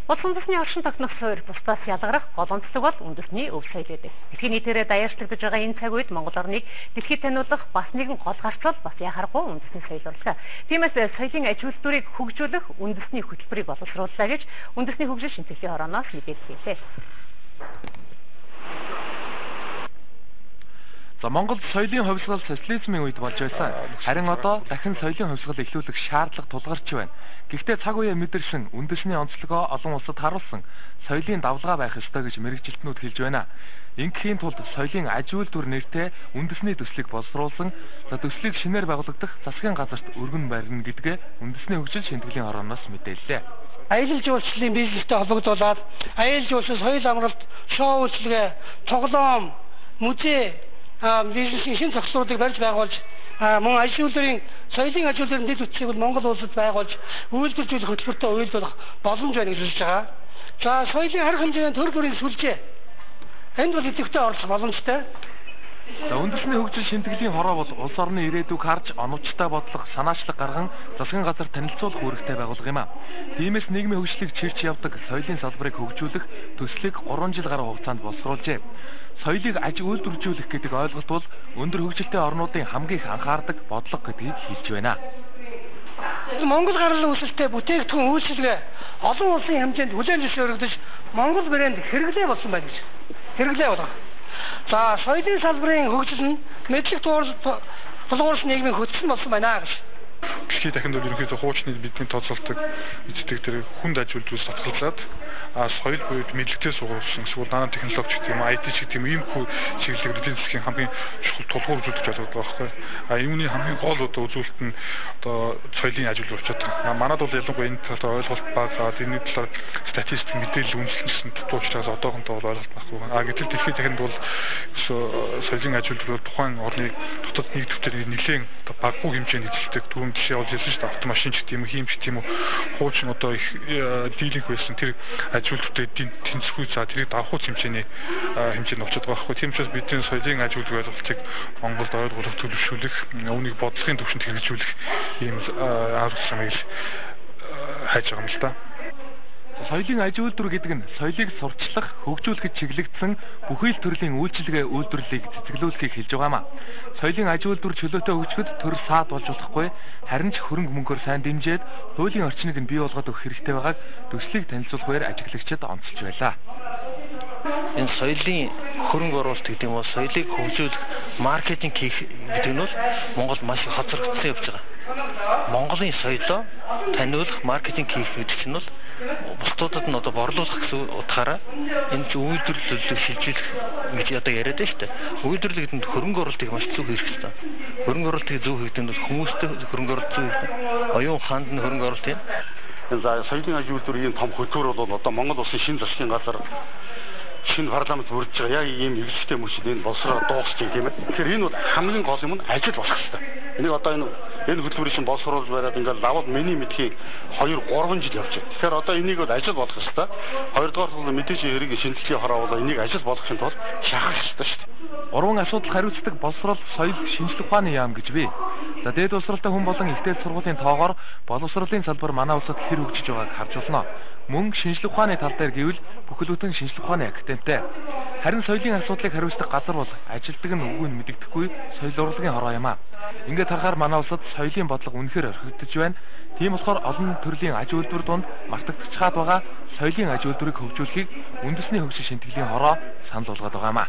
Улс үндэсний оршин тогтнох суурь бусдаас ялгарах гол онцлог бол үндэсний өв соёл гэдэг. Дэлхийн нийтээрээ даяарчлагдж байгаа энэ цаг үед Монгол орныг дэлхийд таниулах бас нэгэн гол гарцуул бас яхахгүй үндэсний соёл урлаг. Тиймээс соёлын аж үйлдвэрийг хөгжүүлэх үндэсний хөтөлбөрийг боловсрууллаа гэж үндэсний хөгжил шинжилгээний хорооноос мэдээллээ. За Монголд соёлын хувьсгал социализмын үед болж байсан. Харин одоо дахин соёлын хувьсгал эхлүүлэх шаардлага тулгарч байна. Гэхдээ цаг үеэ мэдэрсэн үндэсний онцлогоо олон улсад харуулсан соёлын давлгаа байх ёстой гэж мэрэгжилтнүүд хэлж байна. Ингээхийн тулд соёлын аж үйлдвэр нэртэй үндэсний төслийг боловсруулсан, төслийг шинээр байгуулагдах засгийн газарт өргөн барина гэдгээ үндэсний хөгжил шинжилгээний хорооноос мэдээллээ. Аялал жуулчлалын бизнестэй холбогдуулаад аялал жуулчлал, соёл амралт, шоу үйлчилгээ, тоглоом, музей бизнесийн шинэ зохицуултыг барьж байгуулж мөн аж үйлдвэрийн соёлын аж үйлдвэрийн дэд үтсийг Монгол улсад байгуулж үйлдвэржүүлэх хөтөлбөртөө уялдуулах боломж байна гэж хэлж байгаа. За соёлын арга хэмжээний төр бүрийн сүлжээ энд бол идэвхтэй оролцох боломжтой. Үндэсний хөгжил шинжилгээний хороо бол улс орны ирээдүйг харж оновчтой бодлого, санаачлаг гарган засгийн газар танилцуулах үүрэгтэй байгуулга юм а. Тиймээс нийгмийн хөгжлийг чирч явдаг соёлын салбарыг хөгжүүлэх төслийг 3 жил гаруй хугацаанд боловсруулжээ. Соёлыг аж үйлдвэржүүлэх гэдэг ойлголт бол өндөр хөгжилтэй орнуудын хамгийн их анхаардаг бодлого гэдгийг хэлж байна. Монгол гарлын үүсэлтэй бүтээгдэхүүн үйлчилгээ олон улсын хэмжээнд хүлээн зөвшөөрөгдөж Монгол брэнд хэрэглээ болсон байна гэж. Хэрэглээ болгох. За соёлын салбарын хөгжил нь мэдлэг тулгуурлах нийгмийн хөтөлбөр болсон байна гэж. Дэлхийд дахин бол ерөнхийдөө хуучны бидний тооцоолдог эцэг тэр хүнд аж үйлдвэрээс татгалзаад соёл буюу мэдлэгтэй сургуулсан эсвэл нано технологич гэх юм IT ч гэх юм ийм хүү чиглэлээр эдийн засгийн хамгийн чухал тулгуур үзүүлж байгаа байхгүй. Юуны хамгийн гол одоо үзүүлэлт нь одоо соёлын аж үйлдвэр очоод байна. Манайд бол ялангуяа энэ талаар ойлголт бага, тэрний талаар статистик мэдээлэл үнэлсэн тутагчдаас одоохондоо бол ойлголт байхгүй. Гэтэл дэлхийд дахинд бол соёлын аж үйлдвэр тухайн орны дотоод нийт төвчээр нэлээд баггүй хэмжээнд эзэлдэг. Түрүүн жишээ олж хэлсэн шүү дээ. Автомашин ч гэх юм, хийм ч гэх юм уу, хуучин одоо их дийлинг байсан тэр аж үйлдвэртэй тэнцвгүй за тэрийг давхуу хэмжээний хэмжээнд очиж байгаа байхгүй. Тийм учраас бидний соёлын аж үйлдвэр ойлголтыг Монголд ойлгох, төлөвшүүлэх, үүнийг бодлогын түвшинд хэрэгжүүлэх ийм арга замыг хайж байгаа юм л да. Соёлын аж үйлдвэр гэдэг нь соёлыг сурчлах, хөгжүүлэхэд чиглэгдсэн бүхий л төрлийн үйлчилгээ үйлдвэрлэлийг цэцгэлүүлэхийг хэлж байгаамаа. Соёлын аж үйлдвэр чөлөөтэй хөгжөхөд төр саад болж болохгүй, харин ч хөрөнгө мөнгөөр сайн дэмжиж, хуулийн орчныг нь бий болгоод өгөх хэрэгтэй байгааг төслийг танилцуулах үеэр ажиглагчид онцолж байлаа. Энэ соёлын хөрөнгө оруулалт гэдэг нь бол соёлыг хөгжүүлэх, маркетинг хийх гэдэг нь бол Монголд маш их хоцрогдсон явж байгаа. Монголын соёлоо таниулах, маркетинг хийх гэдэг чинь бол бусдуудад нь одоо борлуулах гэсэн утгаараа энэ ч үйлдвэрлэлийг шилжүүлэх гэж одоо яриад байна шүү дээ. Үйлдвэрлэл гэдэг нь хөрөнгө оруулалтыг маш зөв хийх хэрэгтэй. Хөрөнгө оруулалтыг зөв хийх нь хүмүүстэй хөрөнгө оруулалт зөв хийх. Оюун ухаанд нь хөрөнгө оруулалт юм. За соёлын аж үйлдвэрийн том хөтөлбөр бол одоо Монгол улсын шинэ засгийн газар шинэ парламент бүрдэж байгаа яг ийм эвлэгтэй мөчид энэ болсроо дуусч байгаа тийм ээ. Тэгэхээр энэ бол хамгийн гол юм нь ажил болох хэрэгтэй. Энийг одоо энэ хөтөлбөрийн шин боловсруулж бариад ингээд лавд миний мэдхийн 2-3 жил явж байна. Тэгэхээр одоо энийг бол ажил болох хэрэгтэй. Хоёрдугаар нь мэдээж хэрэг шинжилгээ хороо бол энийг ажил болгохын тулд шахах хэрэгтэй шүү дээ. 3 асуудал хариуцдаг боловсрол соёл шинжлэх ухааны яам гэж бий. За дээд боловсролтой хүн болон ихтэй сургуулийн тоогоор боловсролын салбар манай улсад хэр хөгжиж байгааг харж болно. Мөн шинжлэх ухааны тал дээр гэвэл бүхэл бүтэн шинжлэх ухааны академитэй. Харин соёлын асуудлыг хариуцдаг газар бол ажилтдаг нь үгүй нь мэдэгдэхгүй соёл урлагийн хороо юм а. Ингээд харахаар манай улсад соёлын бодлого үнэхээр орхигдож байна. Тийм болохоор олон төрлийн аж үйлдвэр донд мартагдчихад байгаа соёлын аж үйлдвэрийг хөгжүүлэхийг үндэсний хөгжил шинжилгээний хороо санал болгоод байгаа юм а.